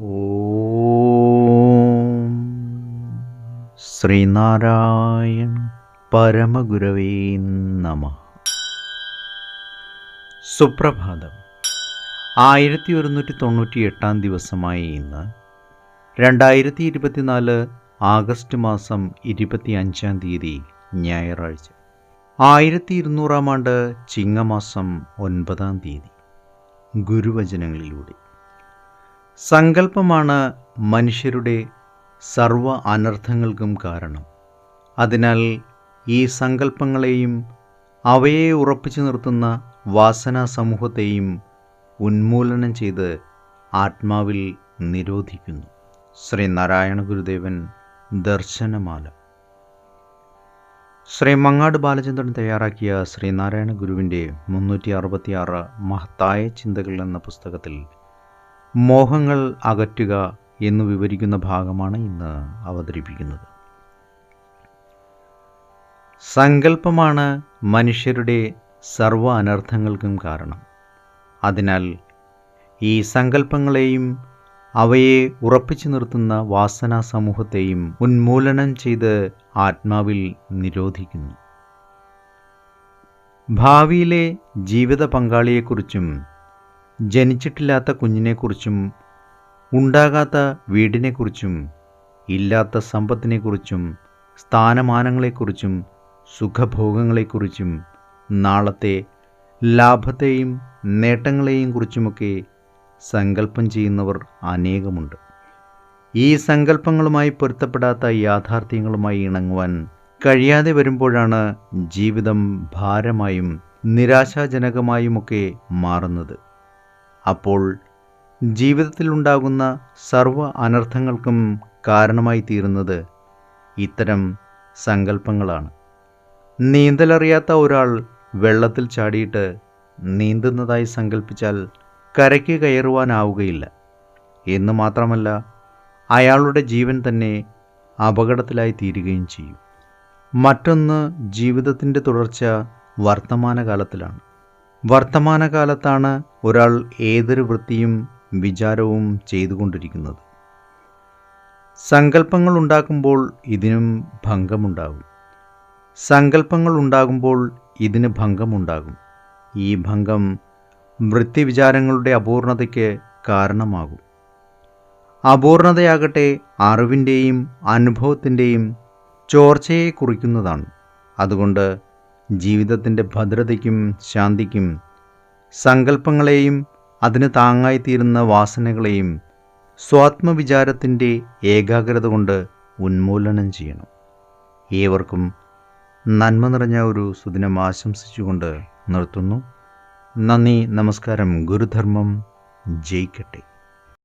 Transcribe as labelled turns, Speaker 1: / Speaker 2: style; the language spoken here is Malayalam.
Speaker 1: ഓം ശ്രീനാരായണ പരമഗുരവേ നമഃ. സുപ്രഭാതം. 1198 ദിവസമായ ഇന്ന് 2024 ആഗസ്റ്റ് മാസം 25 തീയതി ഞായറാഴ്ച, 1200 ആണ്ട് ചിങ്ങമാസം 9 തീയതി. ഗുരുവചനങ്ങളിലൂടെ സങ്കല്പമാണ് മനുഷ്യരുടെ സർവ അനർത്ഥങ്ങൾക്കും കാരണം. അതിനാൽ ഈ സങ്കല്പങ്ങളെയും അവയെ ഉറപ്പിച്ചു നിർത്തുന്ന വാസനാ സമൂഹത്തെയും ഉന്മൂലനം ചെയ്ത് ആത്മാവിൽ നിരോധിക്കുന്നു. ശ്രീനാരായണ ഗുരുദേവൻ ദർശനമാല. ശ്രീ മങ്ങാട് ബാലചന്ദ്രൻ തയ്യാറാക്കിയ ശ്രീനാരായണ ഗുരുവിൻ്റെ 366 മഹത്തായ ചിന്തകൾ എന്ന പുസ്തകത്തിൽ മോഹങ്ങൾ അകറ്റുക എന്ന് വിവരിക്കുന്ന ഭാഗമാണ് ഇന്ന് അവതരിപ്പിക്കുന്നത്. സങ്കല്പമാണ് മനുഷ്യരുടെ സർവ അനർത്ഥങ്ങൾക്കും കാരണം. അതിനാൽ ഈ സങ്കല്പങ്ങളെയും അവയെ ഉറപ്പിച്ചു നിർത്തുന്ന വാസനാ സമൂഹത്തെയും ഉന്മൂലനം ചെയ്ത് ആത്മാവിൽ നിരോധിക്കുന്നു. ഭാവിയിലെ ജീവിത പങ്കാളിയെക്കുറിച്ചും ജനിച്ചിട്ടില്ലാത്ത കുഞ്ഞിനെക്കുറിച്ചും ഉണ്ടാകാത്ത വീടിനെക്കുറിച്ചും ഇല്ലാത്ത സമ്പത്തിനെക്കുറിച്ചും സ്ഥാനമാനങ്ങളെക്കുറിച്ചും സുഖഭോഗങ്ങളെക്കുറിച്ചും നാളത്തെ ലാഭത്തെയും നേട്ടങ്ങളെയും കുറിച്ചുമൊക്കെ സങ്കല്പം ചെയ്യുന്നവർ അനേകമുണ്ട്. ഈ സങ്കല്പങ്ങളുമായി പൊരുത്തപ്പെടാത്ത യാഥാർത്ഥ്യങ്ങളുമായി ഇണങ്ങുവാൻ കഴിയാതെ വരുമ്പോഴാണ് ജീവിതം ഭാരമായും നിരാശാജനകമായുമൊക്കെ മാറുന്നത്. അപ്പോൾ ജീവിതത്തിലുണ്ടാകുന്ന സർവ അനർത്ഥങ്ങൾക്കും കാരണമായി തീരുന്നത് ഇത്തരം സങ്കല്പങ്ങളാണ്. നീന്തലറിയാത്ത ഒരാൾ വെള്ളത്തിൽ ചാടിയിട്ട് നീന്തുന്നതായി സങ്കല്പിച്ചാൽ കരയ്ക്ക് കയറുവാനാവുകയില്ല എന്ന് മാത്രമല്ല, അയാളുടെ ജീവൻ തന്നെ അപകടത്തിലായി തീരുകയും ചെയ്യും. മറ്റൊന്ന്, ജീവിതത്തിൻ്റെ തുടർച്ച വർത്തമാനകാലത്തിലാണ്. വർത്തമാനകാലത്താണ് ഒരാൾ ഏതൊരു വൃത്തിയും വിചാരവും ചെയ്തുകൊണ്ടിരിക്കുന്നത്. സങ്കല്പങ്ങൾ ഉണ്ടാക്കുമ്പോൾ ഇതിനും ഭംഗമുണ്ടാകും. സങ്കല്പങ്ങൾ ഉണ്ടാകുമ്പോൾ ഇതിന് ഭംഗമുണ്ടാകും. ഈ ഭംഗം വൃത്തിവിചാരങ്ങളുടെ അപൂർണതയ്ക്ക് കാരണമാകും. അപൂർണതയാകട്ടെ അറിവിൻ്റെയും അനുഭവത്തിൻ്റെയും ചോർച്ചയെ കുറിക്കുന്നതാണ്. അതുകൊണ്ട് ജീവിതത്തിൻ്റെ ഭദ്രതയ്ക്കും ശാന്തിക്കും സങ്കല്പങ്ങളെയും അതിന് താങ്ങായിത്തീരുന്ന വാസനകളെയും സ്വാത്മവിചാരത്തിൻ്റെ ഏകാഗ്രത കൊണ്ട് ഉന്മൂലനം ചെയ്യണം. ഏവർക്കും നന്മ നിറഞ്ഞ ഒരു സുദിനം ആശംസിച്ചുകൊണ്ട് നിർത്തുന്നു. നന്ദി, നമസ്കാരം. ഗുരുധർമ്മം ജയിക്കട്ടെ.